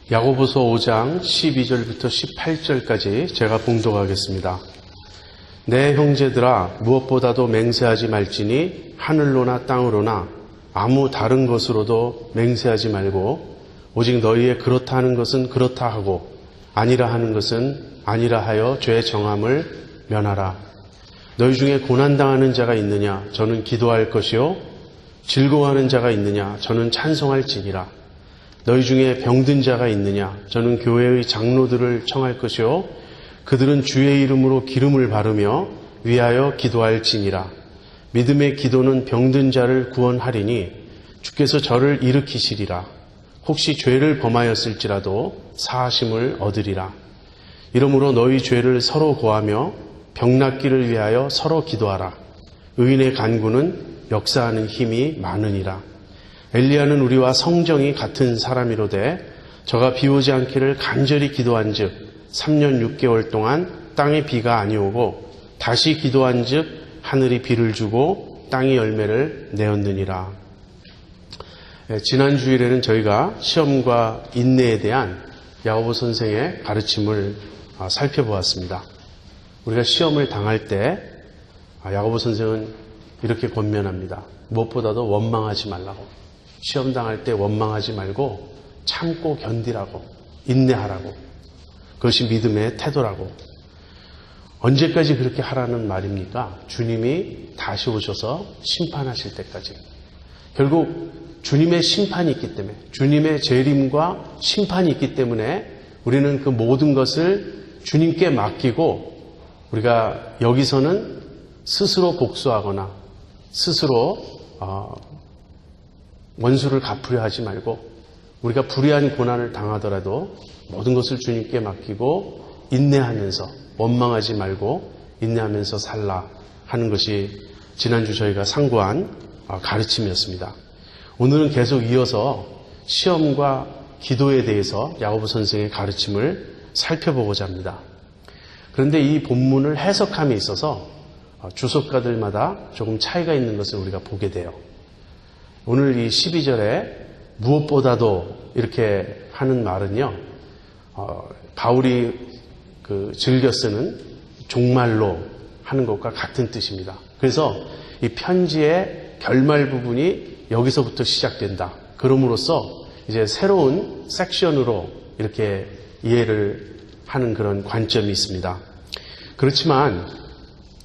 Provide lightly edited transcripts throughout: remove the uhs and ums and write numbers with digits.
야고보서 5장 12절부터 18절까지 제가 봉독하겠습니다. 내 형제들아 무엇보다도 맹세하지 말지니 하늘로나 땅으로나 아무 다른 것으로도 맹세하지 말고 오직 너희의 그렇다 하는 것은 그렇다 하고 아니라 하는 것은 아니라 하여 죄의 정함을 면하라. 너희 중에 고난당하는 자가 있느냐? 저는 기도할 것이요 즐거워하는 자가 있느냐? 저는 찬송할지니라. 너희 중에 병든 자가 있느냐? 저는 교회의 장로들을 청할 것이요 그들은 주의 이름으로 기름을 바르며 위하여 기도할지니라. 믿음의 기도는 병든 자를 구원하리니 주께서 저를 일으키시리라. 혹시 죄를 범하였을지라도 사하심을 얻으리라. 이러므로 너희 죄를 서로 고하며 병 낫기를 위하여 서로 기도하라. 의인의 간구는 역사하는 힘이 많으니라. 엘리야는 우리와 성정이 같은 사람이로되 저가 비 오지 않기를 간절히 기도한즉 3년 6개월 동안 땅에 비가 아니오고 다시 기도한즉 하늘이 비를 주고 땅이 열매를 내었느니라. 지난 주일에는 저희가 시험과 인내에 대한 야고보 선생의 가르침을 살펴보았습니다. 우리가 시험을 당할 때 야고보 선생은 이렇게 권면합니다. 무엇보다도 원망하지 말라고. 시험 당할 때 원망하지 말고 참고 견디라고, 인내하라고. 그것이 믿음의 태도라고. 언제까지 그렇게 하라는 말입니까? 주님이 다시 오셔서 심판하실 때까지. 결국 주님의 심판이 있기 때문에, 주님의 재림과 심판이 있기 때문에 우리는 그 모든 것을 주님께 맡기고 우리가 여기서는 스스로 복수하거나 스스로 원수를 갚으려 하지 말고 우리가 불의한 고난을 당하더라도 모든 것을 주님께 맡기고 인내하면서 원망하지 말고 인내하면서 살라 하는 것이 지난주 저희가 상고한 가르침이었습니다. 오늘은 계속 이어서 시험과 기도에 대해서 야고보 선생의 가르침을 살펴보고자 합니다. 그런데 이 본문을 해석함에 있어서 주석가들마다 조금 차이가 있는 것을 우리가 보게 돼요. 오늘 이 12절에 무엇보다도 이렇게 하는 말은요, 바울이 즐겨 쓰는 종말로 하는 것과 같은 뜻입니다. 그래서 이 편지의 결말 부분이 여기서부터 시작된다. 그럼으로써 이제 새로운 섹션으로 이렇게 이해를 하는 그런 관점이 있습니다. 그렇지만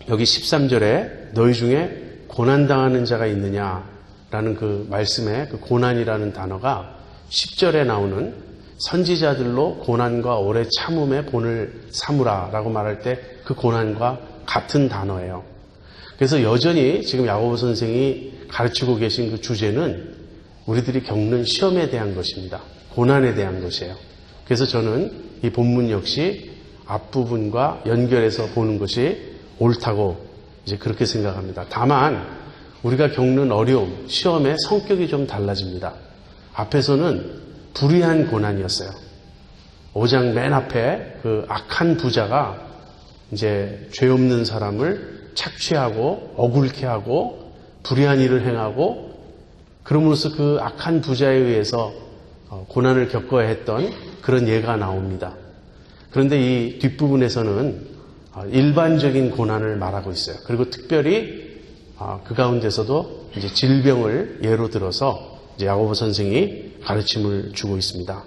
여기 13절에 너희 중에 고난당하는 자가 있느냐라는 그 말씀에 그 고난이라는 단어가 10절에 나오는 선지자들로 고난과 오래 참음의 본을 삼으라라고 말할 때 그 고난과 같은 단어예요. 그래서 여전히 지금 야고보 선생이 가르치고 계신 그 주제는 우리들이 겪는 시험에 대한 것입니다. 고난에 대한 것이에요. 그래서 저는 이 본문 역시 앞부분과 연결해서 보는 것이 옳다고 이제 그렇게 생각합니다. 다만 우리가 겪는 어려움, 시험의 성격이 좀 달라집니다. 앞에서는 불의한 고난이었어요. 5장 맨 앞에 그 악한 부자가 이제 죄 없는 사람을 착취하고 억울케 하고 불의한 일을 행하고 그럼으로써 그 악한 부자에 의해서 고난을 겪어야 했던 그런 예가 나옵니다. 그런데 이 뒷부분에서는 일반적인 고난을 말하고 있어요. 그리고 특별히 그 가운데서도 이제 질병을 예로 들어서 이제 야고보 선생이 가르침을 주고 있습니다.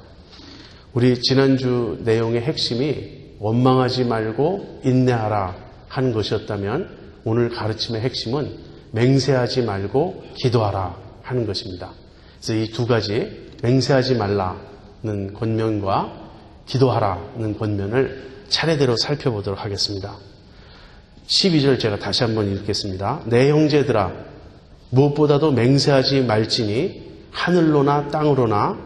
우리 지난주 내용의 핵심이 원망하지 말고 인내하라 하는 것이었다면 오늘 가르침의 핵심은 맹세하지 말고 기도하라 하는 것입니다. 그래서 이 두 가지 맹세하지 말라는 권면과 기도하라는 권면을 차례대로 살펴보도록 하겠습니다. 12절 제가 다시 한번 읽겠습니다. 내 형제들아 무엇보다도 맹세하지 말지니 하늘로나 땅으로나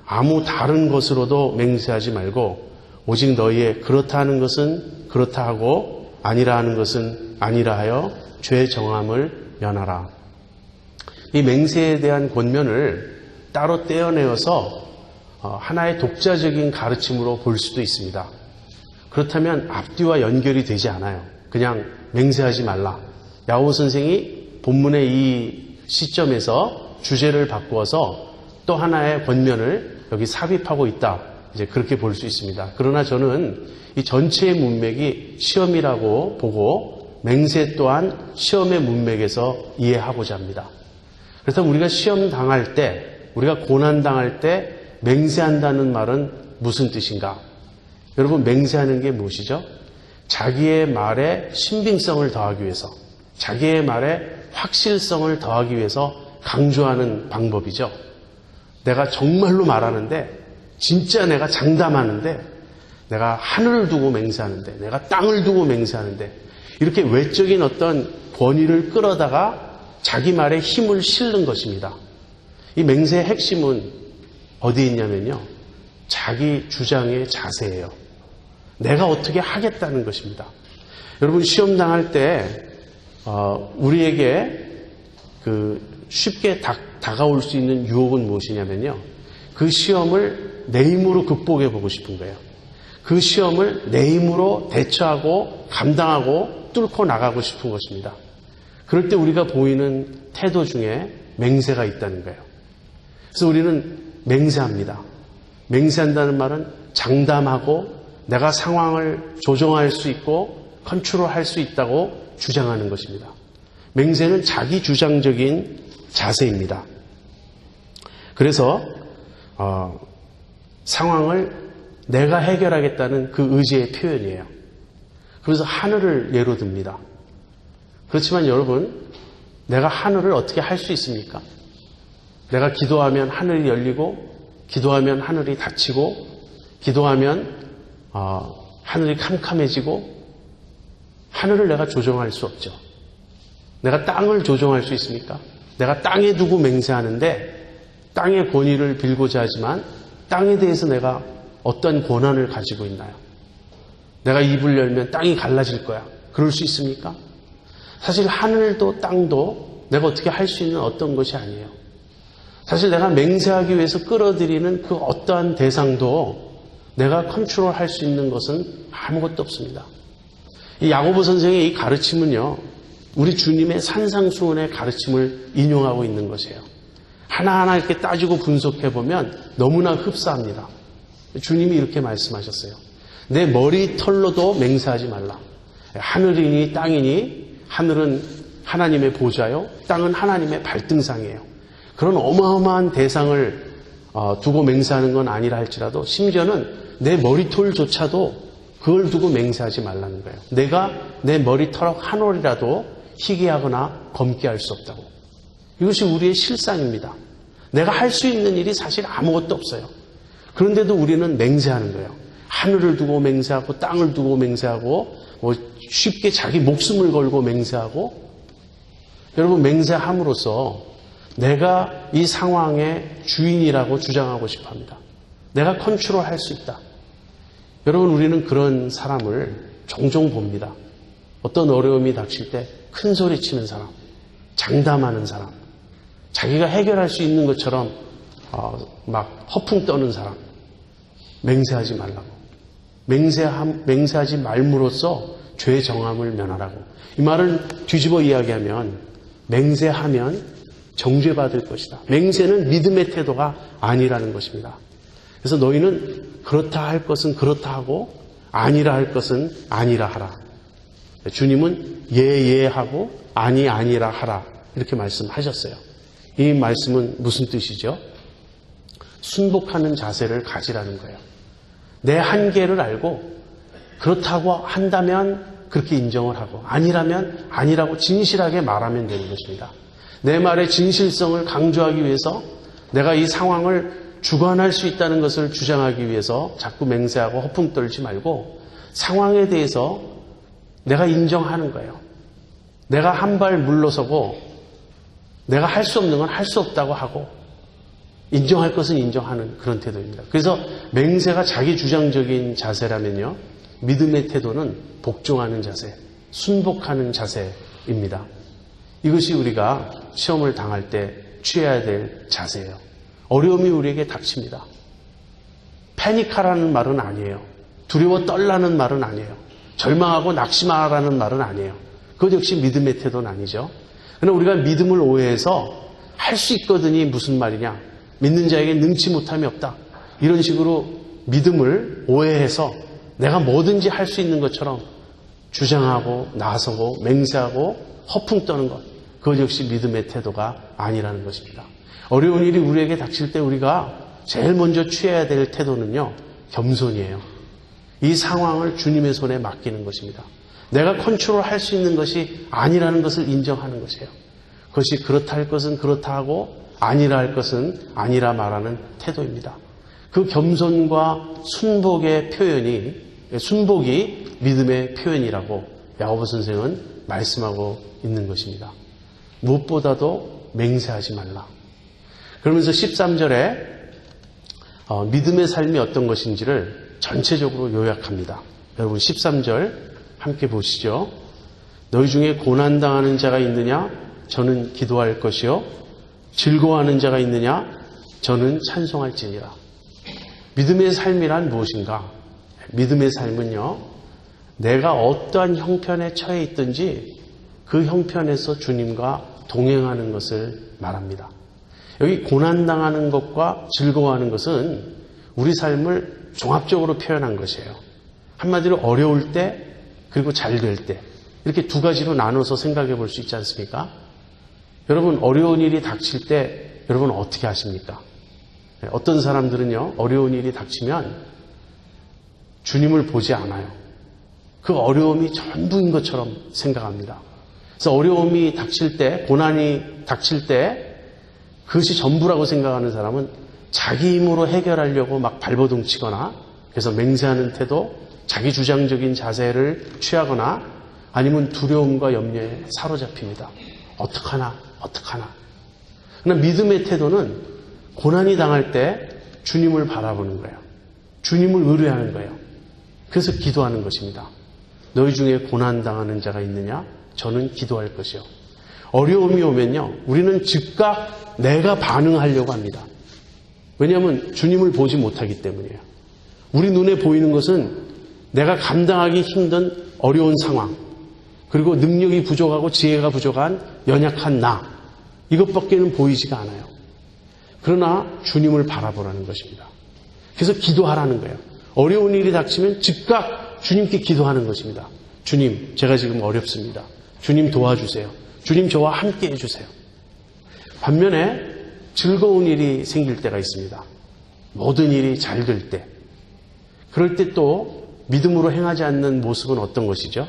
아무 다른 것으로도 맹세하지 말고 오직 너희의 그렇다 하는 것은 그렇다 하고 아니라 하는 것은 아니라 하여 죄의 정함을 면하라. 이 맹세에 대한 권면을 따로 떼어내어서 하나의 독자적인 가르침으로 볼 수도 있습니다. 그렇다면 앞뒤와 연결이 되지 않아요. 그냥 맹세하지 말라. 야고보 선생이 본문의 이 시점에서 주제를 바꾸어서 또 하나의 권면을 여기 삽입하고 있다. 이제 그렇게 볼 수 있습니다. 그러나 저는 이 전체의 문맥이 시험이라고 보고 맹세 또한 시험의 문맥에서 이해하고자 합니다. 그래서 우리가 시험 당할 때, 우리가 고난 당할 때 맹세한다는 말은 무슨 뜻인가? 여러분, 맹세하는 게 무엇이죠? 자기의 말에 신빙성을 더하기 위해서, 자기의 말에 확실성을 더하기 위해서 강조하는 방법이죠. 내가 정말로 말하는데, 진짜 내가 장담하는데, 내가 하늘을 두고 맹세하는데, 내가 땅을 두고 맹세하는데, 이렇게 외적인 어떤 권위를 끌어다가 자기 말에 힘을 실는 것입니다. 이 맹세의 핵심은 어디에 있냐면요, 자기 주장의 자세예요. 내가 어떻게 하겠다는 것입니다. 여러분, 시험 당할 때 우리에게 쉽게 다가올 수 있는 유혹은 무엇이냐면요, 그 시험을 내 힘으로 극복해 보고 싶은 거예요. 그 시험을 내 힘으로 대처하고 감당하고 뚫고 나가고 싶은 것입니다. 그럴 때 우리가 보이는 태도 중에 맹세가 있다는 거예요. 그래서 우리는 맹세합니다. 맹세한다는 말은 장담하고 내가 상황을 조정할 수 있고 컨트롤할 수 있다고 주장하는 것입니다. 맹세는 자기 주장적인 자세입니다. 그래서 상황을 내가 해결하겠다는 그 의지의 표현이에요. 그래서 하늘을 예로 듭니다. 그렇지만 여러분, 내가 하늘을 어떻게 할 수 있습니까? 내가 기도하면 하늘이 열리고, 기도하면 하늘이 닫히고, 기도하면 하늘이 캄캄해지고, 하늘을 내가 조정할 수 없죠. 내가 땅을 조정할 수 있습니까? 내가 땅에 두고 맹세하는데 땅의 권위를 빌고자 하지만 땅에 대해서 내가 어떤 권한을 가지고 있나요? 내가 입을 열면 땅이 갈라질 거야. 그럴 수 있습니까? 사실 하늘도 땅도 내가 어떻게 할 수 있는 어떤 것이 아니에요. 사실 내가 맹세하기 위해서 끌어들이는 그 어떠한 대상도 내가 컨트롤할 수 있는 것은 아무것도 없습니다. 이 야고보 선생의 이 가르침은요, 우리 주님의 산상수훈의 가르침을 인용하고 있는 것이에요. 하나하나 이렇게 따지고 분석해보면 너무나 흡사합니다. 주님이 이렇게 말씀하셨어요. 내 머리털로도 맹세하지 말라. 하늘이니 땅이니, 하늘은 하나님의 보좌요, 땅은 하나님의 발등상이에요. 그런 어마어마한 대상을 두고 맹세하는 건 아니라 할지라도 심지어는 내 머리털조차도 그걸 두고 맹세하지 말라는 거예요. 내가 내 머리털 한 올이라도 희귀하거나 검게 할 수 없다고. 이것이 우리의 실상입니다. 내가 할 수 있는 일이 사실 아무것도 없어요. 그런데도 우리는 맹세하는 거예요. 하늘을 두고 맹세하고 땅을 두고 맹세하고 쉽게 자기 목숨을 걸고 맹세하고. 여러분, 맹세함으로써 내가 이 상황의 주인이라고 주장하고 싶어합니다. 내가 컨트롤할 수 있다. 여러분, 우리는 그런 사람을 종종 봅니다. 어떤 어려움이 닥칠 때 큰 소리 치는 사람, 장담하는 사람, 자기가 해결할 수 있는 것처럼 막 허풍 떠는 사람. 맹세하지 말라고. 맹세하지 말므로써 죄 정함을 면하라고. 이 말을 뒤집어 이야기하면 맹세하면 정죄받을 것이다. 맹세는 믿음의 태도가 아니라는 것입니다. 그래서 너희는 그렇다 할 것은 그렇다 하고 아니라 할 것은 아니라 하라. 주님은 예 하고 아니라 하라, 이렇게 말씀하셨어요. 이 말씀은 무슨 뜻이죠? 순복하는 자세를 가지라는 거예요. 내 한계를 알고 그렇다고 한다면 그렇게 인정을 하고 아니라면 아니라고 진실하게 말하면 되는 것입니다. 내 말의 진실성을 강조하기 위해서 내가 이 상황을 주관할 수 있다는 것을 주장하기 위해서 자꾸 맹세하고 허풍 떨지 말고 상황에 대해서 내가 인정하는 거예요. 내가 한 발 물러서고 내가 할 수 없는 건 할 수 없다고 하고 인정할 것은 인정하는 그런 태도입니다. 그래서 맹세가 자기 주장적인 자세라면요, 믿음의 태도는 복종하는 자세, 순복하는 자세입니다. 이것이 우리가 시험을 당할 때 취해야 될 자세예요. 어려움이 우리에게 닥칩니다. 패닉하라는 말은 아니에요. 두려워 떨라는 말은 아니에요. 절망하고 낙심하라는 말은 아니에요. 그것 역시 믿음의 태도는 아니죠. 그러나 우리가 믿음을 오해해서 할 수 있거든이 무슨 말이냐, 믿는 자에게 능치 못함이 없다, 이런 식으로 믿음을 오해해서 내가 뭐든지 할 수 있는 것처럼 주장하고 나서고 맹세하고 허풍 떠는 것, 그것 역시 믿음의 태도가 아니라는 것입니다. 어려운 일이 우리에게 닥칠 때 우리가 제일 먼저 취해야 될 태도는요, 겸손이에요. 이 상황을 주님의 손에 맡기는 것입니다. 내가 컨트롤할 수 있는 것이 아니라는 것을 인정하는 것이에요. 그것이 그렇다 할 것은 그렇다 하고 아니라 할 것은 아니라 말하는 태도입니다. 그 겸손과 순복의 표현이, 순복이 믿음의 표현이라고 야고보 선생은 말씀하고 있는 것입니다. 무엇보다도 맹세하지 말라. 그러면서 13절에 믿음의 삶이 어떤 것인지를 전체적으로 요약합니다. 여러분 13절 함께 보시죠. 너희 중에 고난당하는 자가 있느냐? 저는 기도할 것이요. 즐거워하는 자가 있느냐? 저는 찬송할지니라. 믿음의 삶이란 무엇인가? 믿음의 삶은요, 내가 어떠한 형편에 처해 있든지 그 형편에서 주님과 동행하는 것을 말합니다. 여기 고난당하는 것과 즐거워하는 것은 우리 삶을 종합적으로 표현한 것이에요. 한마디로 어려울 때 그리고 잘 될 때, 이렇게 두 가지로 나눠서 생각해 볼 수 있지 않습니까? 여러분, 어려운 일이 닥칠 때 여러분 어떻게 하십니까? 어떤 사람들은요, 어려운 일이 닥치면 주님을 보지 않아요. 그 어려움이 전부인 것처럼 생각합니다. 그래서 어려움이 닥칠 때, 고난이 닥칠 때 그것이 전부라고 생각하는 사람은 자기 힘으로 해결하려고 막 발버둥 치거나, 그래서 맹세하는 태도, 자기 주장적인 자세를 취하거나, 아니면 두려움과 염려에 사로잡힙니다. 어떡하나. 그러나 믿음의 태도는 고난이 당할 때 주님을 바라보는 거예요. 주님을 의뢰하는 거예요. 그래서 기도하는 것입니다. 너희 중에 고난당하는 자가 있느냐? 저는 기도할 것이요. 어려움이 오면요, 우리는 즉각 내가 반응하려고 합니다. 왜냐하면 주님을 보지 못하기 때문이에요. 우리 눈에 보이는 것은 내가 감당하기 힘든 어려운 상황, 그리고 능력이 부족하고 지혜가 부족한 연약한 나, 이것밖에는 보이지가 않아요. 그러나 주님을 바라보라는 것입니다. 그래서 기도하라는 거예요. 어려운 일이 닥치면 즉각 주님께 기도하는 것입니다. 주님, 제가 지금 어렵습니다. 주님 도와주세요. 주님 저와 함께 해주세요. 반면에 즐거운 일이 생길 때가 있습니다. 모든 일이 잘 될 때. 그럴 때 또 믿음으로 행하지 않는 모습은 어떤 것이죠?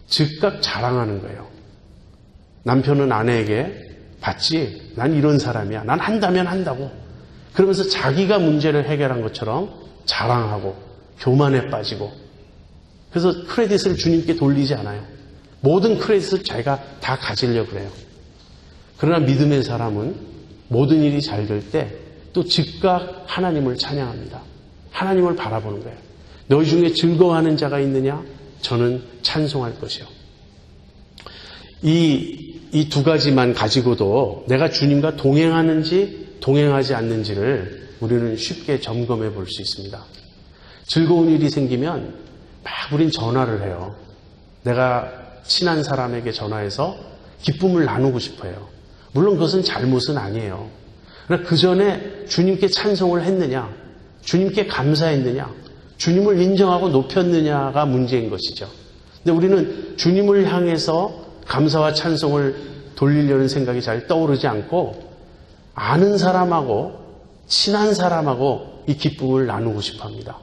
즉각 자랑하는 거예요. 남편은 아내에게 봤지? 난 이런 사람이야. 난 한다면 한다고. 그러면서 자기가 문제를 해결한 것처럼 자랑하고 교만에 빠지고, 그래서 크레딧을 주님께 돌리지 않아요. 모든 크레딧을 자기가 다 가지려고 그래요. 그러나 믿음의 사람은 모든 일이 잘 될 때 또 즉각 하나님을 찬양합니다. 하나님을 바라보는 거예요. 너희 중에 즐거워하는 자가 있느냐? 저는 찬송할 것이요. 이 두 가지만 가지고도 내가 주님과 동행하는지 동행하지 않는지를 우리는 쉽게 점검해 볼 수 있습니다. 즐거운 일이 생기면 막 우린 전화를 해요. 내가 친한 사람에게 전화해서 기쁨을 나누고 싶어요. 물론 그것은 잘못은 아니에요. 그러나 그 전에 주님께 찬송을 했느냐, 주님께 감사했느냐, 주님을 인정하고 높였느냐가 문제인 것이죠. 근데 우리는 주님을 향해서 감사와 찬송을 돌리려는 생각이 잘 떠오르지 않고 아는 사람하고 친한 사람하고 이 기쁨을 나누고 싶어 합니다.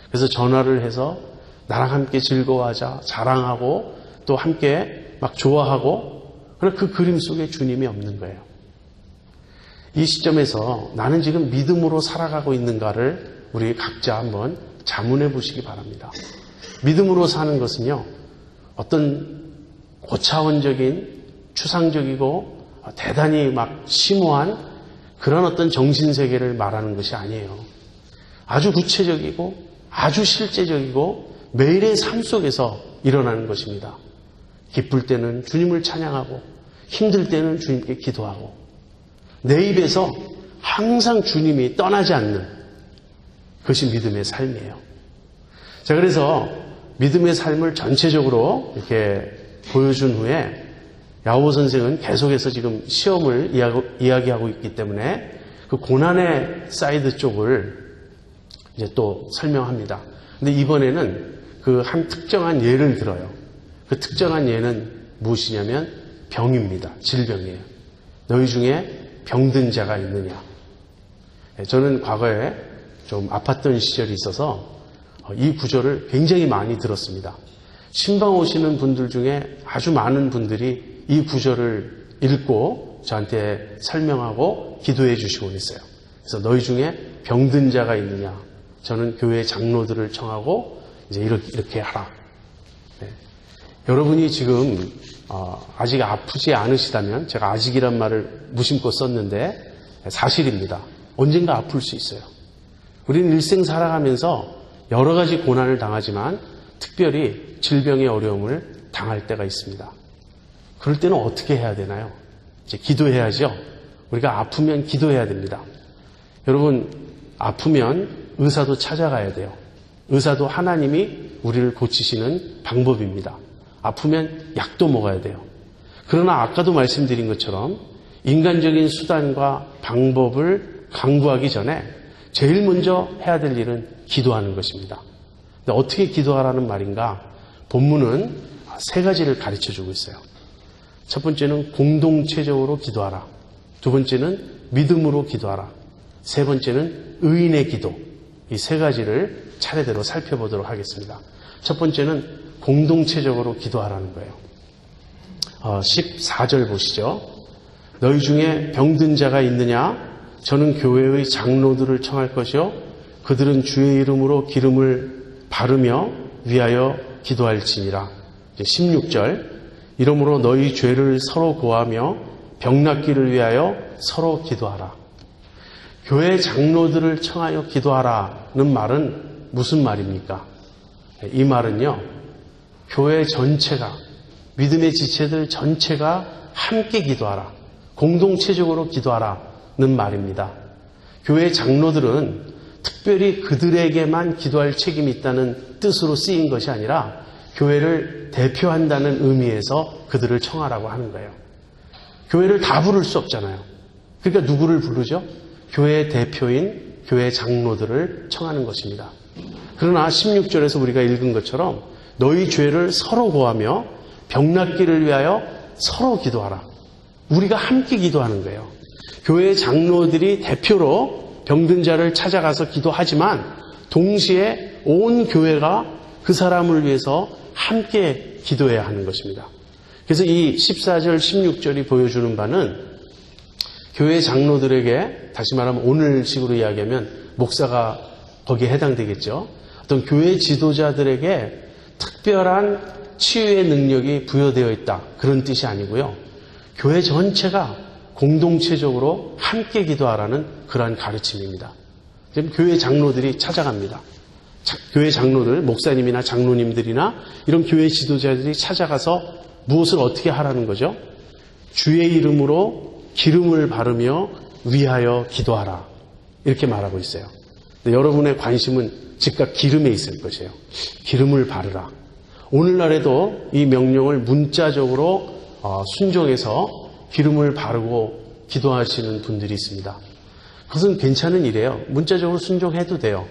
그래서 전화를 해서 나랑 함께 즐거워하자, 자랑하고 또 함께 막 좋아하고, 그러나 그 그림 속에 주님이 없는 거예요. 이 시점에서 나는 지금 믿음으로 살아가고 있는가를 우리 각자 한번 자문해 보시기 바랍니다. 믿음으로 사는 것은요, 어떤 고차원적인 추상적이고 대단히 막 심오한 그런 어떤 정신세계를 말하는 것이 아니에요. 아주 구체적이고 아주 실제적이고 매일의 삶 속에서 일어나는 것입니다. 기쁠 때는 주님을 찬양하고 힘들 때는 주님께 기도하고 내 입에서 항상 주님이 떠나지 않는 그것이 믿음의 삶이에요. 자, 그래서 믿음의 삶을 전체적으로 이렇게 보여준 후에 야고보 선생은 계속해서 지금 시험을 이야기하고 있기 때문에 그 고난의 사이드 쪽을 이제 또 설명합니다. 근데 이번에는 그 한 특정한 예를 들어요. 그 특정한 예는 무엇이냐면 병입니다. 질병이에요. 너희 중에 병든 자가 있느냐? 저는 과거에 좀 아팠던 시절이 있어서 이 구절을 굉장히 많이 들었습니다. 신방 오시는 분들 중에 아주 많은 분들이 이 구절을 읽고 저한테 설명하고 기도해 주시곤 있어요. 그래서 너희 중에 병든 자가 있느냐? 저는 교회 장로들을 청하고 이제 이렇게 하라. 네. 여러분이 지금 아직 아프지 않으시다면, 제가 아직이란 말을 무심코 썼는데 사실입니다. 언젠가 아플 수 있어요. 우리는 일생 살아가면서 여러 가지 고난을 당하지만 특별히 질병의 어려움을 당할 때가 있습니다. 그럴 때는 어떻게 해야 되나요? 이제 기도해야죠. 우리가 아프면 기도해야 됩니다. 여러분, 아프면 의사도 찾아가야 돼요. 의사도 하나님이 우리를 고치시는 방법입니다. 아프면 약도 먹어야 돼요. 그러나 아까도 말씀드린 것처럼 인간적인 수단과 방법을 강구하기 전에 제일 먼저 해야 될 일은 기도하는 것입니다. 근데 어떻게 기도하라는 말인가? 본문은 세 가지를 가르쳐주고 있어요. 첫 번째는 공동체적으로 기도하라. 두 번째는 믿음으로 기도하라. 세 번째는 의인의 기도. 이 세 가지를 차례대로 살펴보도록 하겠습니다. 첫 번째는 공동체적으로 기도하라는 거예요. 14절 보시죠. 너희 중에 병든 자가 있느냐? 저는 교회의 장로들을 청할 것이요 그들은 주의 이름으로 기름을 바르며 위하여 기도할지니라. 16절 이러므로 너희 죄를 서로 고하며 병 낫기를 위하여 서로 기도하라. 교회 장로들을 청하여 기도하라는 말은 무슨 말입니까? 이 말은요, 교회 전체가, 믿음의 지체들 전체가 함께 기도하라, 공동체적으로 기도하라는 말입니다. 교회 장로들은 특별히 그들에게만 기도할 책임이 있다는 뜻으로 쓰인 것이 아니라 교회를 대표한다는 의미에서 그들을 청하라고 하는 거예요. 교회를 다 부를 수 없잖아요. 그러니까 누구를 부르죠? 교회 대표인 교회 장로들을 청하는 것입니다. 그러나 16절에서 우리가 읽은 것처럼 너희 죄를 서로 고하며 병 낫기를 위하여 서로 기도하라. 우리가 함께 기도하는 거예요. 교회 장로들이 대표로 병든 자를 찾아가서 기도하지만 동시에 온 교회가 그 사람을 위해서 함께 기도해야 하는 것입니다. 그래서 이 14절, 16절이 보여주는 바는 교회 장로들에게, 다시 말하면 오늘식으로 이야기하면 목사가 거기에 해당되겠죠. 어떤 교회 지도자들에게 특별한 치유의 능력이 부여되어 있다. 그런 뜻이 아니고요. 교회 전체가 공동체적으로 함께 기도하라는 그러한 가르침입니다. 지금 교회 장로들이 찾아갑니다. 교회 장로들, 목사님이나 장로님들이나 이런 교회 지도자들이 찾아가서 무엇을 어떻게 하라는 거죠? 주의 이름으로 기름을 바르며 위하여 기도하라. 이렇게 말하고 있어요. 근데 여러분의 관심은 즉각 기름에 있을 것이에요. 기름을 바르라. 오늘날에도 이 명령을 문자적으로 순종해서 기름을 바르고 기도하시는 분들이 있습니다. 그것은 괜찮은 일이에요. 문자적으로 순종해도 돼요.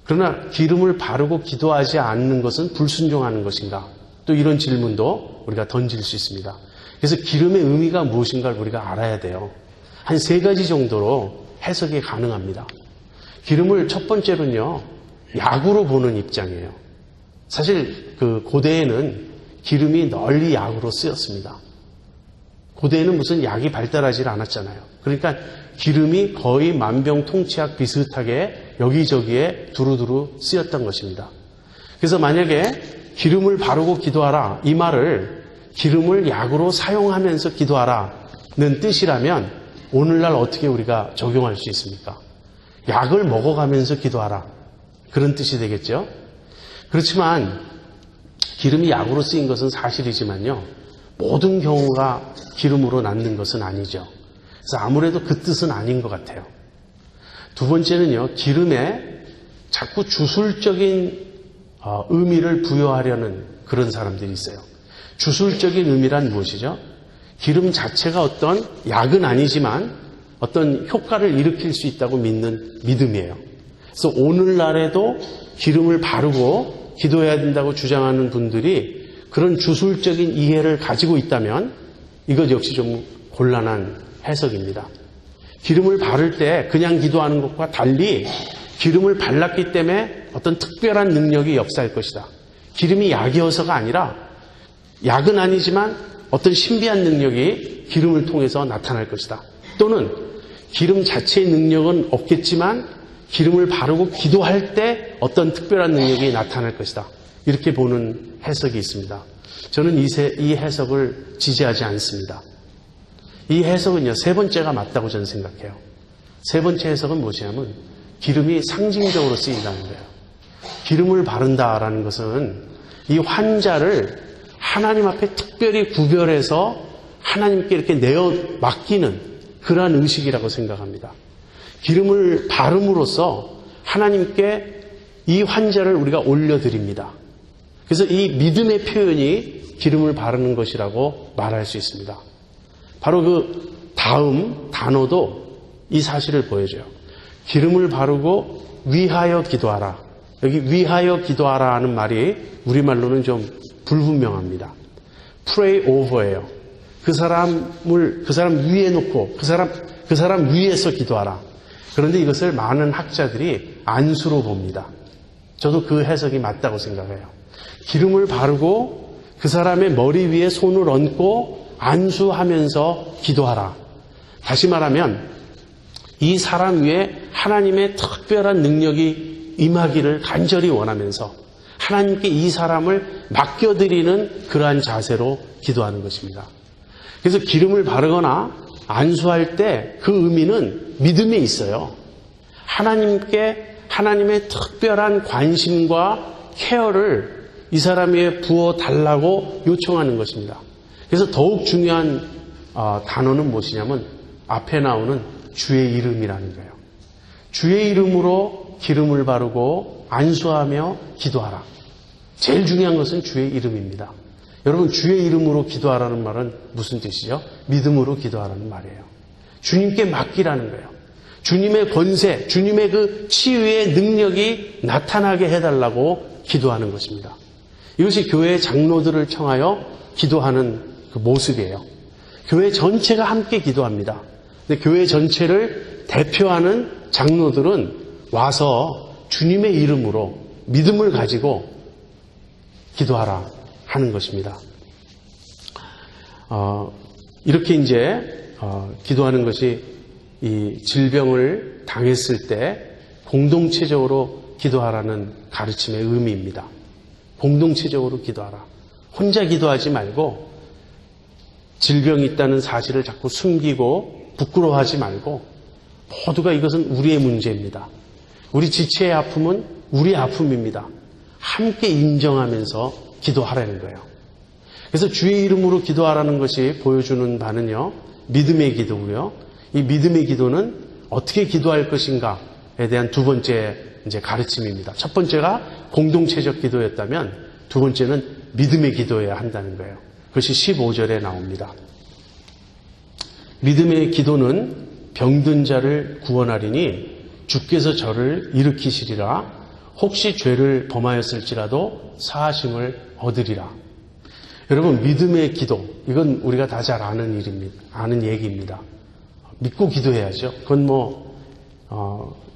그러나 기름을 바르고 기도하지 않는 것은 불순종하는 것인가? 또 이런 질문도 우리가 던질 수 있습니다. 그래서 기름의 의미가 무엇인가를 우리가 알아야 돼요. 한 세 가지 정도로 해석이 가능합니다. 기름을 첫 번째로는요, 약으로 보는 입장이에요. 사실 그 고대에는 기름이 널리 약으로 쓰였습니다. 고대에는 무슨 약이 발달하지 않았잖아요. 그러니까 기름이 거의 만병통치약 비슷하게 여기저기에 두루두루 쓰였던 것입니다. 그래서 만약에 기름을 바르고 기도하라, 이 말을 기름을 약으로 사용하면서 기도하라는 뜻이라면 오늘날 어떻게 우리가 적용할 수 있습니까? 약을 먹어가면서 기도하라, 그런 뜻이 되겠죠. 그렇지만 기름이 약으로 쓰인 것은 사실이지만요, 모든 경우가 기름으로 낫는 것은 아니죠. 그래서 아무래도 그 뜻은 아닌 것 같아요. 두 번째는요, 기름에 자꾸 주술적인 의미를 부여하려는 그런 사람들이 있어요. 주술적인 의미란 무엇이죠? 기름 자체가 어떤 약은 아니지만 어떤 효과를 일으킬 수 있다고 믿는 믿음이에요. 그래서 오늘날에도 기름을 바르고 기도해야 된다고 주장하는 분들이 그런 주술적인 이해를 가지고 있다면 이것 역시 좀 곤란한 해석입니다. 기름을 바를 때 그냥 기도하는 것과 달리 기름을 발랐기 때문에 어떤 특별한 능력이 역사할 것이다. 기름이 약이어서가 아니라 약은 아니지만 어떤 신비한 능력이 기름을 통해서 나타날 것이다. 또는 기름 자체의 능력은 없겠지만 기름을 바르고 기도할 때 어떤 특별한 능력이 나타날 것이다. 이렇게 보는 해석이 있습니다. 저는 이 해석을 지지하지 않습니다. 이 해석은요, 세 번째가 맞다고 저는 생각해요. 세 번째 해석은 무엇이냐면 기름이 상징적으로 쓰인다는 거예요. 기름을 바른다라는 것은 이 환자를 하나님 앞에 특별히 구별해서 하나님께 이렇게 내어 맡기는 그러한 의식이라고 생각합니다. 기름을 바름으로써 하나님께 이 환자를 우리가 올려드립니다. 그래서 이 믿음의 표현이 기름을 바르는 것이라고 말할 수 있습니다. 바로 그 다음 단어도 이 사실을 보여줘요. 기름을 바르고 위하여 기도하라. 여기 위하여 기도하라 하는 말이 우리말로는 좀 불분명합니다. pray over예요. 그 사람 위에 놓고 그 사람 위에서 기도하라. 그런데 이것을 많은 학자들이 안수로 봅니다. 저도 그 해석이 맞다고 생각해요. 기름을 바르고 그 사람의 머리 위에 손을 얹고 안수하면서 기도하라. 다시 말하면 이 사람 위에 하나님의 특별한 능력이 임하기를 간절히 원하면서 하나님께 이 사람을 맡겨드리는 그러한 자세로 기도하는 것입니다. 그래서 기름을 바르거나 안수할 때 그 의미는 믿음에 있어요. 하나님께 하나님의 특별한 관심과 케어를 이 사람 위에 부어달라고 요청하는 것입니다. 그래서 더욱 중요한 단어는 무엇이냐면 앞에 나오는 주의 이름이라는 거예요. 주의 이름으로 기름을 바르고 안수하며 기도하라. 제일 중요한 것은 주의 이름입니다. 여러분, 주의 이름으로 기도하라는 말은 무슨 뜻이죠? 믿음으로 기도하라는 말이에요. 주님께 맡기라는 거예요. 주님의 권세, 주님의 그 치유의 능력이 나타나게 해달라고 기도하는 것입니다. 이것이 교회 장로들을 청하여 기도하는 그 모습이에요. 교회 전체가 함께 기도합니다. 근데 교회 전체를 대표하는 장로들은 와서 주님의 이름으로 믿음을 가지고 기도하라 하는 것입니다. 이렇게 이제 기도하는 것이 이 질병을 당했을 때 공동체적으로 기도하라는 가르침의 의미입니다. 공동체적으로 기도하라. 혼자 기도하지 말고 질병이 있다는 사실을 자꾸 숨기고 부끄러워하지 말고 모두가 이것은 우리의 문제입니다. 우리 지체의 아픔은 우리의 아픔입니다. 함께 인정하면서 기도하라는 거예요. 그래서 주의 이름으로 기도하라는 것이 보여주는 바는요, 믿음의 기도고요. 이 믿음의 기도는 어떻게 기도할 것인가에 대한 두 번째 이제 가르침입니다. 첫 번째가 공동체적 기도였다면 두 번째는 믿음의 기도여야 한다는 거예요. 그것이 15절에 나옵니다. 믿음의 기도는 병든 자를 구원하리니 주께서 저를 일으키시리라. 혹시 죄를 범하였을지라도 사하심을 얻으리라. 여러분, 믿음의 기도, 이건 우리가 다 잘 아는 일입니다. 아는 얘기입니다. 믿고 기도해야죠. 그건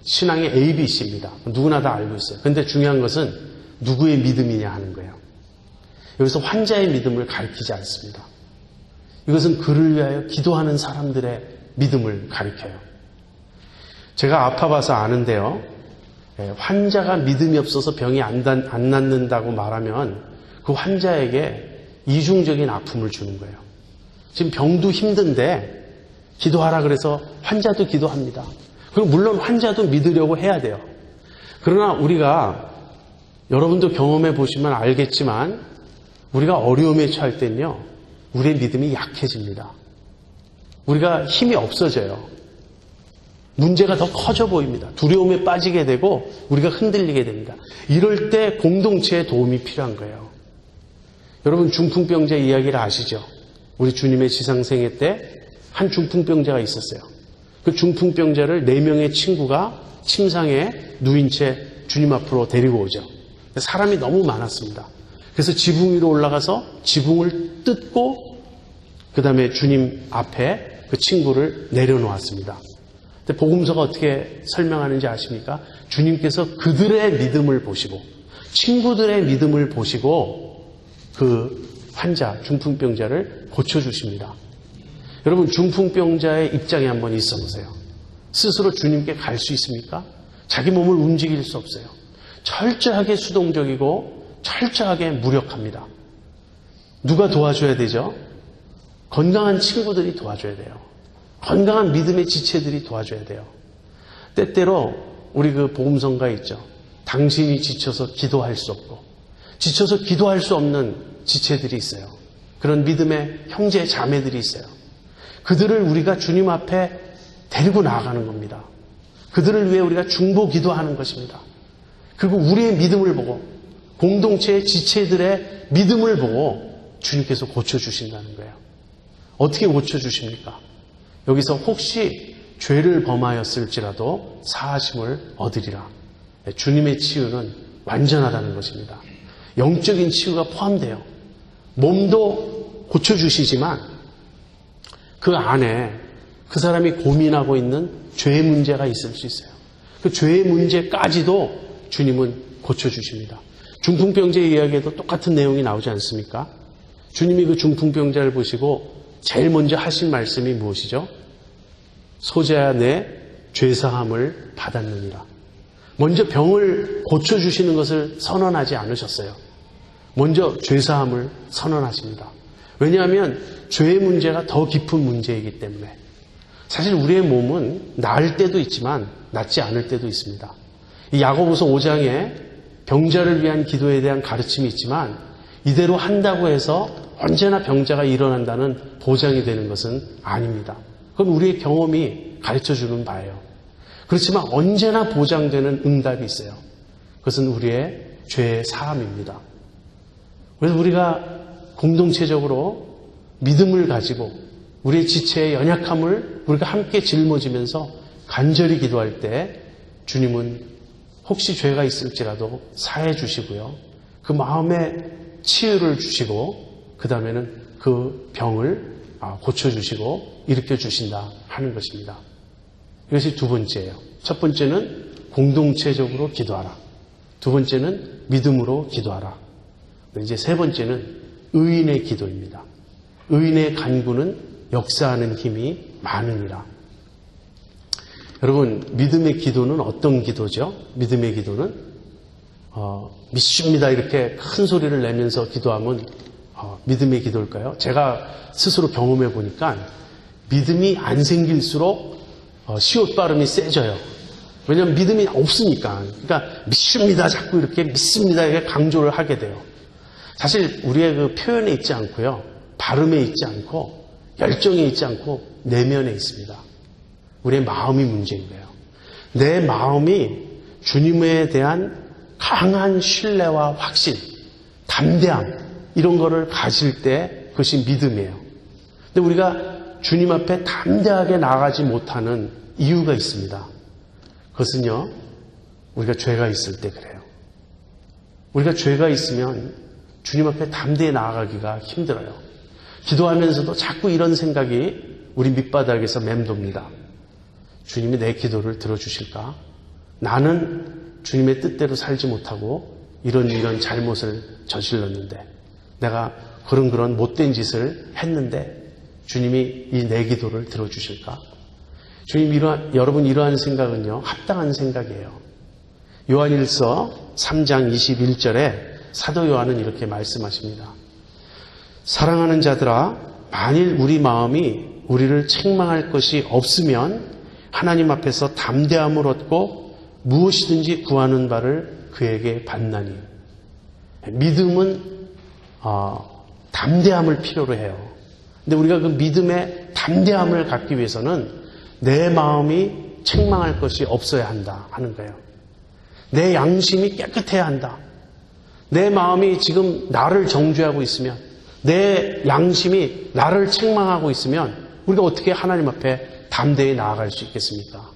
신앙의 ABC입니다. 누구나 다 알고 있어요. 그런데 중요한 것은 누구의 믿음이냐 하는 거예요. 여기서 환자의 믿음을 가리키지 않습니다. 이것은 그를 위하여 기도하는 사람들의 믿음을 가리켜요. 제가 아파봐서 아는데요. 환자가 믿음이 없어서 병이 안 낫는다고 말하면 그 환자에게 이중적인 아픔을 주는 거예요. 지금 병도 힘든데 기도하라 그래서 환자도 기도합니다. 그리고 물론 환자도 믿으려고 해야 돼요. 그러나 우리가 여러분도 경험해 보시면 알겠지만 우리가 어려움에 처할 때는요, 우리의 믿음이 약해집니다. 우리가 힘이 없어져요. 문제가 더 커져 보입니다. 두려움에 빠지게 되고 우리가 흔들리게 됩니다. 이럴 때 공동체의 도움이 필요한 거예요. 여러분, 중풍병자 이야기를 아시죠? 우리 주님의 지상생애 때 한 중풍병자가 있었어요. 그 중풍병자를 4명의 친구가 침상에 누인 채 주님 앞으로 데리고 오죠. 사람이 너무 많았습니다. 그래서 지붕 위로 올라가서 지붕을 뜯고 그 다음에 주님 앞에 그 친구를 내려놓았습니다. 근데 복음서가 어떻게 설명하는지 아십니까? 주님께서 그들의 믿음을 보시고 친구들의 믿음을 보시고 그 환자, 중풍병자를 고쳐주십니다. 여러분, 중풍병자의 입장에 한번 있어 보세요. 스스로 주님께 갈 수 있습니까? 자기 몸을 움직일 수 없어요. 철저하게 수동적이고 철저하게 무력합니다. 누가 도와줘야 되죠? 건강한 친구들이 도와줘야 돼요. 건강한 믿음의 지체들이 도와줘야 돼요. 때때로 우리 그 복음성가에 있죠. 당신이 지쳐서 기도할 수 없고 지쳐서 기도할 수 없는 지체들이 있어요. 그런 믿음의 형제 자매들이 있어요. 그들을 우리가 주님 앞에 데리고 나아가는 겁니다. 그들을 위해 우리가 중보 기도하는 것입니다. 그리고 우리의 믿음을 보고 공동체의 지체들의 믿음을 보고 주님께서 고쳐주신다는 거예요. 어떻게 고쳐주십니까? 여기서 혹시 죄를 범하였을지라도 사하심을 얻으리라. 주님의 치유는 완전하다는 것입니다. 영적인 치유가 포함돼요. 몸도 고쳐주시지만 그 안에 그 사람이 고민하고 있는 죄의 문제가 있을 수 있어요. 그 죄의 문제까지도 주님은 고쳐주십니다. 중풍병자의 이야기에도 똑같은 내용이 나오지 않습니까? 주님이 그 중풍병자를 보시고 제일 먼저 하신 말씀이 무엇이죠? 소자야 내 죄사함을 받았느니라. 먼저 병을 고쳐주시는 것을 선언하지 않으셨어요. 먼저 죄사함을 선언하십니다. 왜냐하면 죄의 문제가 더 깊은 문제이기 때문에. 사실 우리의 몸은 나을 때도 있지만 낫지 않을 때도 있습니다. 이 야고보서 5장에 병자를 위한 기도에 대한 가르침이 있지만 이대로 한다고 해서 언제나 병자가 일어난다는 보장이 되는 것은 아닙니다. 그건 우리의 경험이 가르쳐주는 바예요. 그렇지만 언제나 보장되는 응답이 있어요. 그것은 우리의 죄의 사함입니다. 그래서 우리가 공동체적으로 믿음을 가지고 우리의 지체의 연약함을 우리가 함께 짊어지면서 간절히 기도할 때 주님은 혹시 죄가 있을지라도 사해 주시고요. 그 마음에 치유를 주시고 그 다음에는 그 병을 고쳐주시고 일으켜 주신다 하는 것입니다. 이것이 두 번째예요. 첫 번째는 공동체적으로 기도하라. 두 번째는 믿음으로 기도하라. 이제 세 번째는 의인의 기도입니다. 의인의 간구는 역사하는 힘이 많으니라. 여러분, 믿음의 기도는 어떤 기도죠? 믿음의 기도는 믿습니다 이렇게 큰 소리를 내면서 기도하면 믿음의 기도일까요? 제가 스스로 경험해 보니까 믿음이 안 생길수록 시옷 발음이 세져요. 왜냐하면 믿음이 없으니까. 그러니까 믿습니다 자꾸 이렇게 믿습니다 이렇게 강조를 하게 돼요. 사실 우리의 그 표현에 있지 않고요. 발음에 있지 않고 열정에 있지 않고 내면에 있습니다. 우리의 마음이 문제인 거예요. 내 마음이 주님에 대한 강한 신뢰와 확신, 담대함 이런 거를 가질 때 그것이 믿음이에요. 근데 우리가 주님 앞에 담대하게 나가지 못하는 이유가 있습니다. 그것은요, 우리가 죄가 있을 때 그래요. 우리가 죄가 있으면 주님 앞에 담대히 나아가기가 힘들어요. 기도하면서도 자꾸 이런 생각이 우리 밑바닥에서 맴돕니다. 주님이 내 기도를 들어주실까? 나는 주님의 뜻대로 살지 못하고 이런 잘못을 저질렀는데 내가 그런 못된 짓을 했는데 주님이 이 내 기도를 들어주실까? 주님 여러분 이러한 생각은요 합당한 생각이에요. 요한일서 3장 21절에 사도 요한은 이렇게 말씀하십니다. 사랑하는 자들아, 만일 우리 마음이 우리를 책망할 것이 없으면 하나님 앞에서 담대함을 얻고 무엇이든지 구하는 바를 그에게 받나니. 믿음은 담대함을 필요로 해요. 근데 우리가 그 믿음의 담대함을 갖기 위해서는 내 마음이 책망할 것이 없어야 한다 하는 거예요. 내 양심이 깨끗해야 한다. 내 마음이 지금 나를 정죄하고 있으면, 내 양심이 나를 책망하고 있으면 우리가 어떻게 하나님 앞에 담대히 나아갈 수 있겠습니까?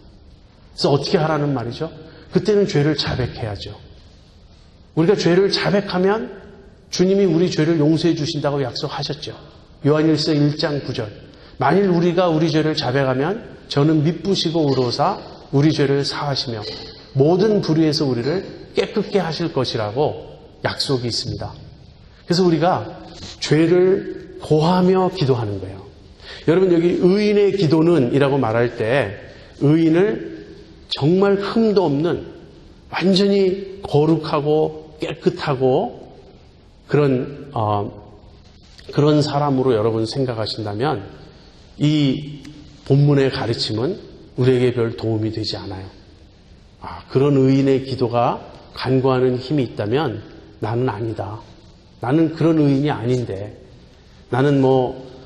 그래서 어떻게 하라는 말이죠? 그때는 죄를 자백해야죠. 우리가 죄를 자백하면 주님이 우리 죄를 용서해 주신다고 약속하셨죠. 요한일서 1장 9절. 만일 우리가 우리 죄를 자백하면 저는 미쁘시고 의로사 우리 죄를 사하시며 모든 불의에서 우리를 깨끗게 하실 것이라고 약속이 있습니다. 그래서 우리가 죄를 고하며 기도하는 거예요. 여러분 여기 의인의 기도는 이라고 말할 때 의인을 정말 흠도 없는 완전히 거룩하고 깨끗하고 그런 사람으로 여러분 생각하신다면 이 본문의 가르침은 우리에게 별 도움이 되지 않아요. 그런 의인의 기도가 간구하는 힘이 있다면 나는 아니다. 나는 그런 의인이 아닌데 나는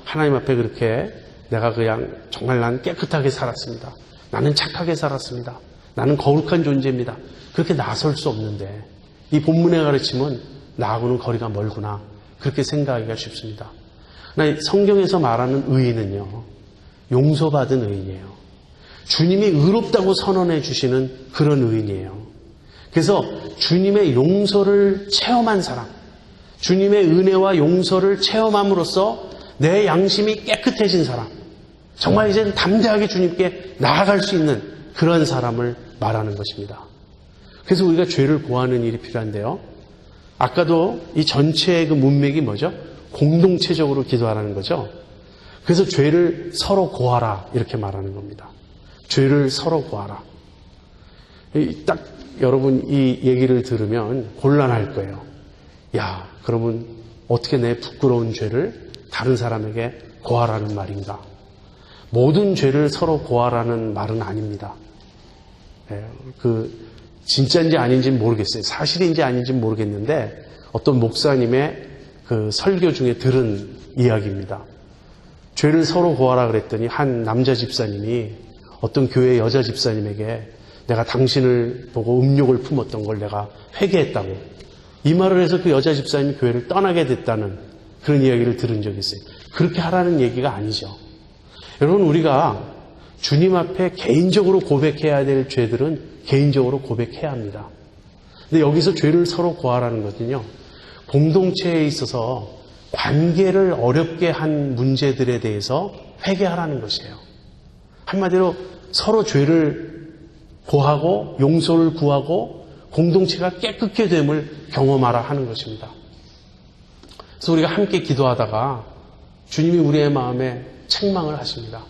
하나님 앞에 그렇게 내가 그냥 정말 난 깨끗하게 살았습니다. 나는 착하게 살았습니다. 나는 거룩한 존재입니다. 그렇게 나설 수 없는데 이 본문의 가르침은 나하고는 거리가 멀구나. 그렇게 생각하기가 쉽습니다. 그러나 성경에서 말하는 의인은요. 용서받은 의인이에요. 주님이 의롭다고 선언해 주시는 그런 의인이에요. 그래서 주님의 용서를 체험한 사람, 주님의 은혜와 용서를 체험함으로써 내 양심이 깨끗해진 사람, 정말 이제는 담대하게 주님께 나아갈 수 있는 그런 사람을 말하는 것입니다. 그래서 우리가 죄를 고하는 일이 필요한데요. 아까도 이 전체의 그 문맥이 뭐죠? 공동체적으로 기도하라는 거죠. 그래서 죄를 서로 고하라 이렇게 말하는 겁니다. 죄를 서로 고하라. 딱 여러분 이 얘기를 들으면 곤란할 거예요. 그러면 어떻게 내 부끄러운 죄를 다른 사람에게 고하라는 말인가? 모든 죄를 서로 고하라는 말은 아닙니다. 진짜인지 아닌지는 모르겠어요. 사실인지 아닌지는 모르겠는데 어떤 목사님의 그 설교 중에 들은 이야기입니다. 죄를 서로 고하라 그랬더니 한 남자 집사님이 어떤 교회 여자 집사님에게 내가 당신을 보고 음욕을 품었던 걸 내가 회개했다고 이 말을 해서 그 여자 집사님이 교회를 떠나게 됐다는 그런 이야기를 들은 적이 있어요. 그렇게 하라는 얘기가 아니죠. 여러분 우리가 주님 앞에 개인적으로 고백해야 될 죄들은 개인적으로 고백해야 합니다. 근데 여기서 죄를 서로 고하라는 것은요. 공동체에 있어서 관계를 어렵게 한 문제들에 대해서 회개하라는 것이에요. 한마디로 서로 죄를 고하고 용서를 구하고 공동체가 깨끗게 됨을 경험하라 하는 것입니다. 그래서 우리가 함께 기도하다가 주님이 우리의 마음에 책망을 하십니다.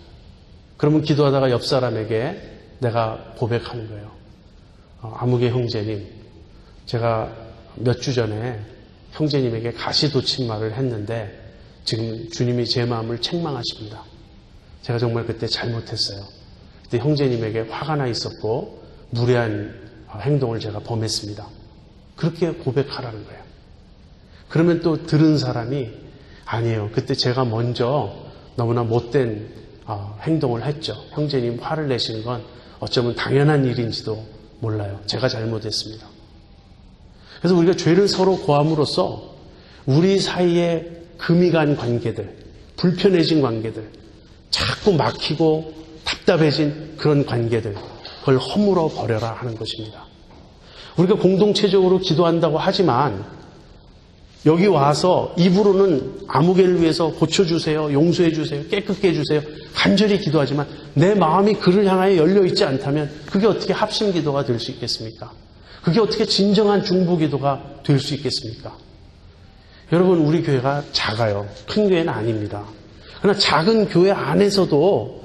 그러면 기도하다가 옆 사람에게 내가 고백하는 거예요. 아무개 형제님, 제가 몇 주 전에 형제님에게 가시도친말을 했는데 지금 주님이 제 마음을 책망하십니다. 제가 정말 그때 잘못했어요. 그때 형제님에게 화가 나 있었고 무례한 행동을 제가 범했습니다. 그렇게 고백하라는 거예요. 그러면 또 들은 사람이 아니에요. 그때 제가 먼저 너무나 못된 행동을 했죠. 형제님 화를 내시는 건 어쩌면 당연한 일인지도 몰라요. 제가 잘못했습니다. 그래서 우리가 죄를 서로 고함으로써 우리 사이에 금이 간 관계들, 불편해진 관계들, 자꾸 막히고 답답해진 그런 관계들, 그걸 허물어 버려라 하는 것입니다. 우리가 공동체적으로 기도한다고 하지만 여기 와서 입으로는 아무개를 위해서 고쳐주세요, 용서해주세요, 깨끗게 해주세요 간절히 기도하지만 내 마음이 그를 향하여 열려있지 않다면 그게 어떻게 합심기도가 될 수 있겠습니까? 그게 어떻게 진정한 중보기도가 될 수 있겠습니까? 여러분 우리 교회가 작아요. 큰 교회는 아닙니다. 그러나 작은 교회 안에서도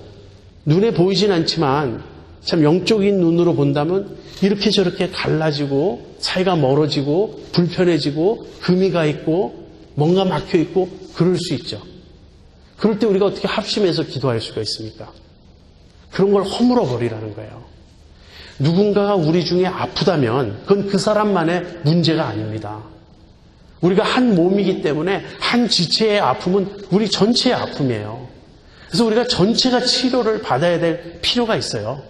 눈에 보이진 않지만 참 영적인 눈으로 본다면 이렇게 저렇게 갈라지고 사이가 멀어지고 불편해지고 금이 가 있고 뭔가 막혀 있고 그럴 수 있죠. 그럴 때 우리가 어떻게 합심해서 기도할 수가 있습니까? 그런 걸 허물어 버리라는 거예요. 누군가가 우리 중에 아프다면 그건 그 사람만의 문제가 아닙니다. 우리가 한 몸이기 때문에 한 지체의 아픔은 우리 전체의 아픔이에요. 그래서 우리가 전체가 치료를 받아야 될 필요가 있어요.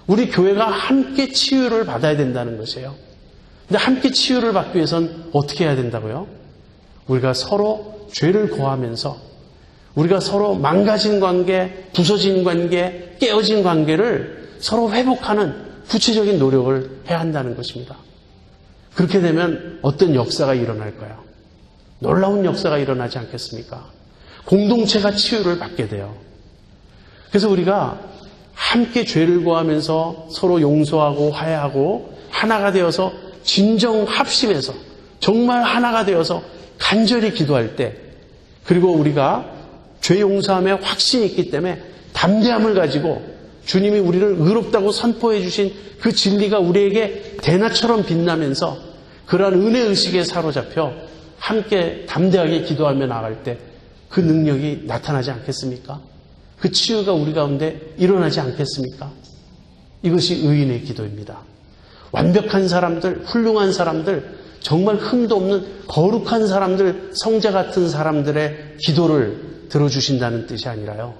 우리 교회가 함께 치유를 받아야 된다는 것이에요. 근데 함께 치유를 받기 위해서는 어떻게 해야 된다고요? 우리가 서로 죄를 고하면서 우리가 서로 망가진 관계, 부서진 관계, 깨어진 관계를 서로 회복하는 구체적인 노력을 해야 한다는 것입니다. 그렇게 되면 어떤 역사가 일어날까요? 놀라운 역사가 일어나지 않겠습니까? 공동체가 치유를 받게 돼요. 그래서 우리가 함께 죄를 고하면서 서로 용서하고 화해하고 하나가 되어서 진정 합심해서 정말 하나가 되어서 간절히 기도할 때, 그리고 우리가 죄 용서함에 확신이 있기 때문에 담대함을 가지고 주님이 우리를 의롭다고 선포해 주신 그 진리가 우리에게 대낮처럼 빛나면서 그러한 은혜의식에 사로잡혀 함께 담대하게 기도하며 나갈 때 그 능력이 나타나지 않겠습니까? 그 치유가 우리 가운데 일어나지 않겠습니까? 이것이 의인의 기도입니다. 완벽한 사람들, 훌륭한 사람들, 정말 흠도 없는 거룩한 사람들, 성자 같은 사람들의 기도를 들어주신다는 뜻이 아니라요,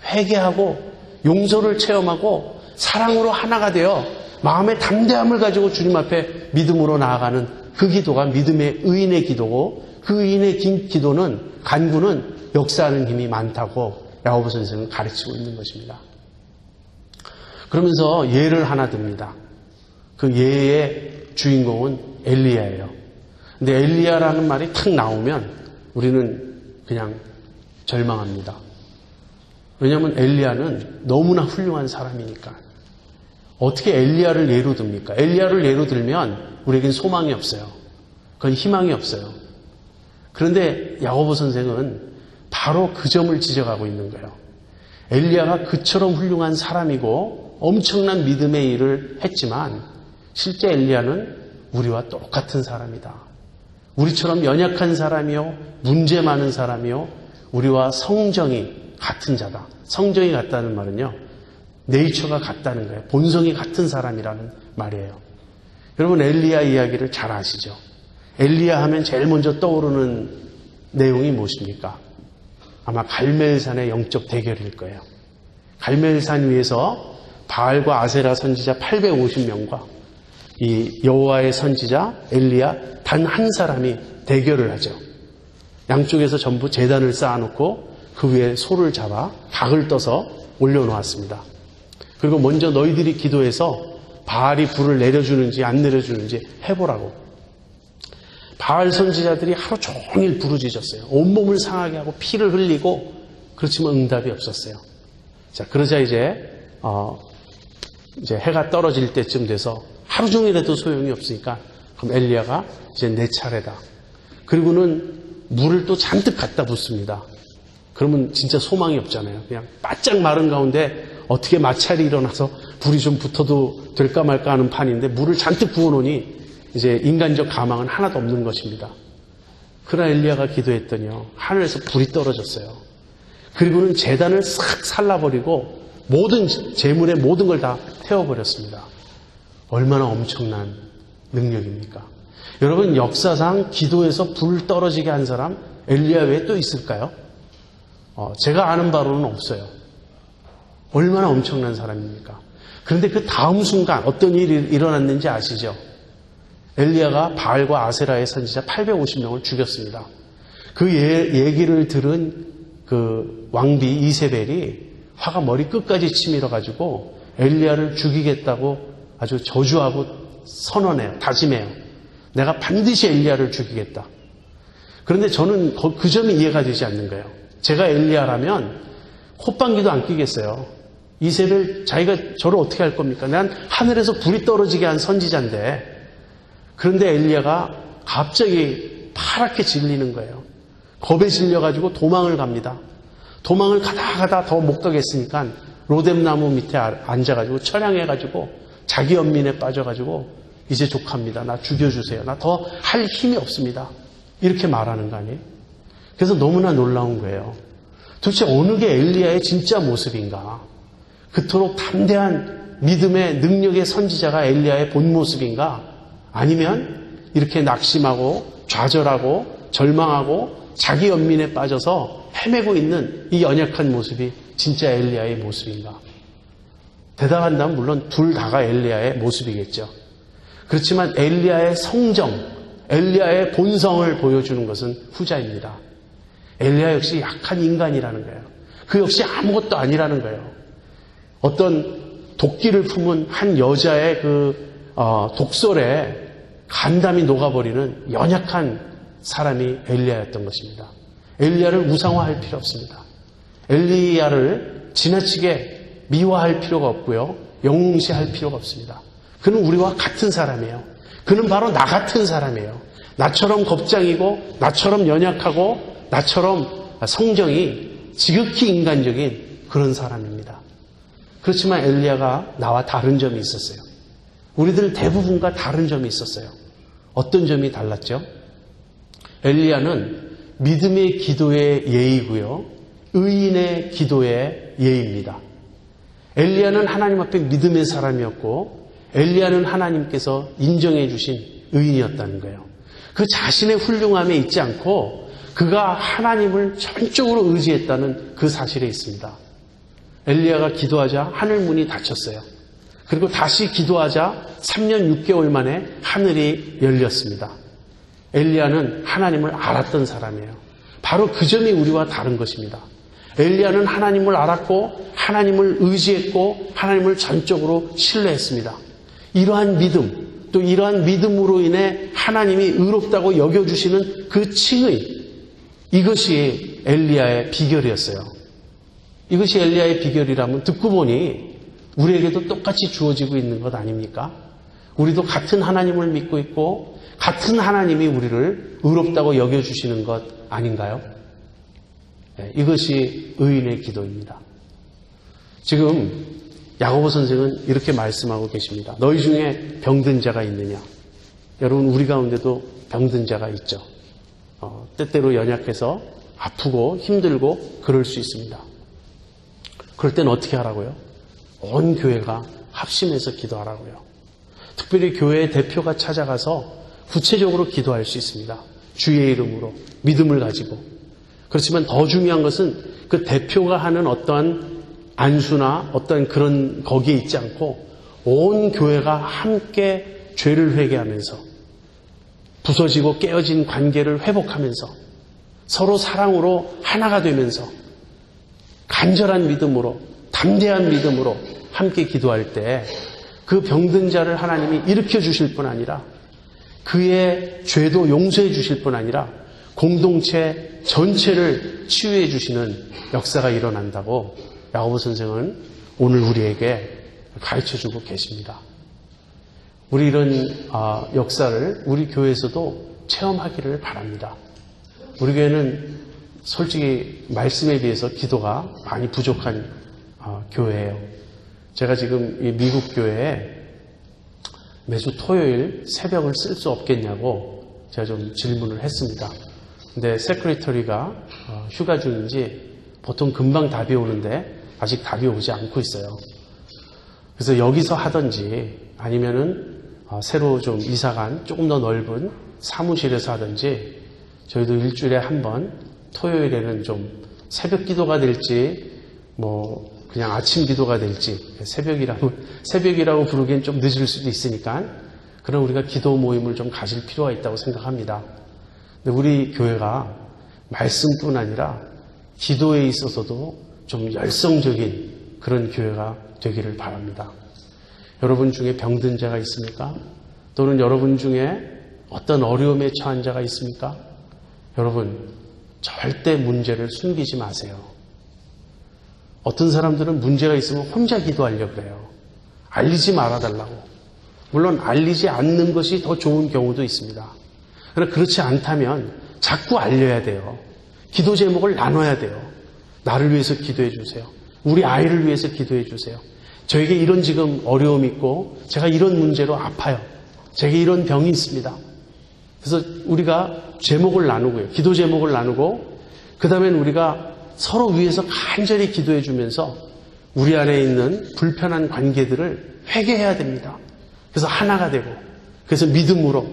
회개하고 용서를 체험하고 사랑으로 하나가 되어 마음의 담대함을 가지고 주님 앞에 믿음으로 나아가는 그 기도가 믿음의 의인의 기도고, 그 의인의 기도는, 간구는 역사하는 힘이 많다고 야고보 선생은 가르치고 있는 것입니다. 그러면서 예를 하나 듭니다. 그 예의 주인공은 엘리야예요. 근데 엘리야라는 말이 탁 나오면 우리는 그냥 절망합니다. 왜냐하면 엘리야는 너무나 훌륭한 사람이니까. 어떻게 엘리야를 예로 듭니까? 엘리야를 예로 들면 우리에겐 소망이 없어요. 그건 희망이 없어요. 그런데 야고보 선생은 바로 그 점을 지적하고 있는 거예요. 엘리야가 그처럼 훌륭한 사람이고 엄청난 믿음의 일을 했지만 실제 엘리야는 우리와 똑같은 사람이다. 우리처럼 연약한 사람이요, 문제 많은 사람이요, 우리와 성정이 같은 자다. 성정이 같다는 말은요, 네이처가 같다는 거예요. 본성이 같은 사람이라는 말이에요. 여러분, 엘리야 이야기를 잘 아시죠? 엘리야 하면 제일 먼저 떠오르는 내용이 무엇입니까? 아마 갈멜산의 영적 대결일 거예요. 갈멜산 위에서 바알과 아세라 선지자 850명과 이 여호와의 선지자 엘리야 단 한 사람이 대결을 하죠. 양쪽에서 전부 제단을 쌓아놓고 그 위에 소를 잡아 닭을 떠서 올려놓았습니다. 그리고 먼저 너희들이 기도해서 바알이 불을 내려주는지 안 내려주는지 해보라고. 바알 선지자들이 하루 종일 부르짖었어요. 온몸을 상하게 하고 피를 흘리고, 그렇지만 응답이 없었어요. 자, 그러자 이제 해가 떨어질 때쯤 돼서 하루 종일 해도 소용이 없으니까 그럼 엘리야가 이제 내 차례다. 그리고는 물을 또 잔뜩 갖다 붓습니다. 그러면 진짜 소망이 없잖아요. 그냥 바짝 마른 가운데 어떻게 마찰이 일어나서 불이 좀 붙어도 될까 말까 하는 판인데 물을 잔뜩 부어놓으니 이제 인간적 가망은 하나도 없는 것입니다. 그러나 엘리야가 기도했더니요, 하늘에서 불이 떨어졌어요. 그리고는 제단을 싹 살라버리고 모든 재물의 모든 걸 다 태워버렸습니다. 얼마나 엄청난 능력입니까? 여러분, 역사상 기도에서 불 떨어지게 한 사람 엘리야 외에 또 있을까요? 제가 아는 바로는 없어요. 얼마나 엄청난 사람입니까? 그런데 그 다음 순간 어떤 일이 일어났는지 아시죠? 엘리야가 바알과 아세라의 선지자 850명을 죽였습니다. 그 얘기를 들은 그 왕비 이세벨이 화가 머리 끝까지 치밀어가지고 엘리야를 죽이겠다고 아주 저주하고 선언해요. 다짐해요. 내가 반드시 엘리야를 죽이겠다. 그런데 저는 그 점이 이해가 되지 않는 거예요. 제가 엘리야라면 콧방귀도 안 끼겠어요. 이세벨 자기가 저를 어떻게 할 겁니까? 난 하늘에서 불이 떨어지게 한 선지자인데. 그런데 엘리야가 갑자기 파랗게 질리는 거예요. 겁에 질려가지고 도망을 갑니다. 도망을 가다 더 못 가겠으니까 로뎀나무 밑에 앉아가지고 처량해가지고 자기 연민에 빠져가지고 이제 족합니다. 나 죽여주세요. 나 더 할 힘이 없습니다. 이렇게 말하는 거 아니에요? 그래서 너무나 놀라운 거예요. 도대체 어느 게 엘리야의 진짜 모습인가? 그토록 담대한 믿음의 능력의 선지자가 엘리야의 본 모습인가? 아니면 이렇게 낙심하고 좌절하고 절망하고 자기 연민에 빠져서 헤매고 있는 이 연약한 모습이 진짜 엘리야의 모습인가? 대답한다면 물론 둘 다가 엘리야의 모습이겠죠. 그렇지만 엘리야의 성정, 엘리야의 본성을 보여주는 것은 후자입니다. 엘리야 역시 약한 인간이라는 거예요. 그 역시 아무것도 아니라는 거예요. 어떤 도끼를 품은 한 여자의 독설에 간담이 녹아버리는 연약한 사람이 엘리야였던 것입니다. 엘리야를 우상화할 필요 없습니다. 엘리야를 지나치게 미화할 필요가 없고요. 영웅시할 필요가 없습니다. 그는 우리와 같은 사람이에요. 그는 바로 나 같은 사람이에요. 나처럼 겁장이고 나처럼 연약하고 나처럼 성정이 지극히 인간적인 그런 사람입니다. 그렇지만 엘리야가 나와 다른 점이 있었어요. 우리들 대부분과 다른 점이 있었어요. 어떤 점이 달랐죠? 엘리야는 믿음의 기도의 예이고요. 의인의 기도의 예입니다. 엘리야는 하나님 앞에 믿음의 사람이었고 엘리야는 하나님께서 인정해 주신 의인이었다는 거예요. 그 자신의 훌륭함에 있지 않고 그가 하나님을 전적으로 의지했다는 그 사실에 있습니다. 엘리야가 기도하자 하늘 문이 닫혔어요. 그리고 다시 기도하자 3년 6개월 만에 하늘이 열렸습니다. 엘리야는 하나님을 알았던 사람이에요. 바로 그 점이 우리와 다른 것입니다. 엘리야는 하나님을 알았고 하나님을 의지했고 하나님을 전적으로 신뢰했습니다. 이러한 믿음, 또 이러한 믿음으로 인해 하나님이 의롭다고 여겨주시는 그 칭의, 이것이 엘리야의 비결이었어요. 이것이 엘리야의 비결이라면 듣고 보니 우리에게도 똑같이 주어지고 있는 것 아닙니까? 우리도 같은 하나님을 믿고 있고 같은 하나님이 우리를 의롭다고 여겨주시는 것 아닌가요? 네, 이것이 의인의 기도입니다. 지금 야고보 선생은 이렇게 말씀하고 계십니다. 너희 중에 병든 자가 있느냐? 여러분, 우리 가운데도 병든 자가 있죠. 때때로 연약해서 아프고 힘들고 그럴 수 있습니다. 그럴 땐 어떻게 하라고요? 온 교회가 합심해서 기도하라고요. 특별히 교회의 대표가 찾아가서 구체적으로 기도할 수 있습니다. 주의 이름으로 믿음을 가지고. 그렇지만 더 중요한 것은 그 대표가 하는 어떠한 안수나 어떤 그런 거기에 있지 않고 온 교회가 함께 죄를 회개하면서 부서지고 깨어진 관계를 회복하면서 서로 사랑으로 하나가 되면서 간절한 믿음으로 담대한 믿음으로 함께 기도할 때 그 병든 자를 하나님이 일으켜 주실 뿐 아니라 그의 죄도 용서해 주실 뿐 아니라 공동체 전체를 치유해 주시는 역사가 일어난다고 야고보 선생은 오늘 우리에게 가르쳐주고 계십니다. 우리 이런 역사를 우리 교회에서도 체험하기를 바랍니다. 우리 교회는 솔직히 말씀에 비해서 기도가 많이 부족한 교회예요. 제가 지금 이 미국 교회에 매주 토요일 새벽을 쓸 수 없겠냐고 제가 좀 질문을 했습니다. 근데 세크리터리가 휴가 중인지 보통 금방 답이 오는데 아직 답이 오지 않고 있어요. 그래서 여기서 하든지 아니면은 새로 좀 이사간 조금 더 넓은 사무실에서 하든지 저희도 일주일에 한 번 토요일에는 좀 새벽 기도가 될지 뭐 그냥 아침 기도가 될지 새벽이라고 부르기엔 좀 늦을 수도 있으니까 그럼 우리가 기도 모임을 좀 가질 필요가 있다고 생각합니다. 근데 우리 교회가 말씀뿐 아니라 기도에 있어서도 좀 열성적인 그런 교회가 되기를 바랍니다. 여러분 중에 병든 자가 있습니까? 또는 여러분 중에 어떤 어려움에 처한 자가 있습니까? 여러분, 절대 문제를 숨기지 마세요. 어떤 사람들은 문제가 있으면 혼자 기도하려고 그래요. 알리지 말아달라고. 물론 알리지 않는 것이 더 좋은 경우도 있습니다. 그러나 그렇지 않다면 자꾸 알려야 돼요. 기도 제목을 나눠야 돼요. 나를 위해서 기도해 주세요. 우리 아이를 위해서 기도해 주세요. 저에게 이런 지금 어려움이 있고 제가 이런 문제로 아파요. 제게 이런 병이 있습니다. 그래서 우리가 제목을 나누고요. 기도 제목을 나누고 그 다음엔 우리가 서로 위해서 간절히 기도해 주면서 우리 안에 있는 불편한 관계들을 회개해야 됩니다. 그래서 하나가 되고 그래서 믿음으로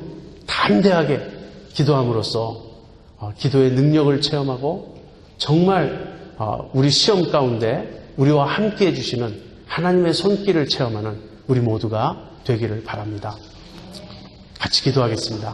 담대하게 기도함으로써 기도의 능력을 체험하고 정말 우리 시험 가운데 우리와 함께 해주시는 하나님의 손길을 체험하는 우리 모두가 되기를 바랍니다. 같이 기도하겠습니다.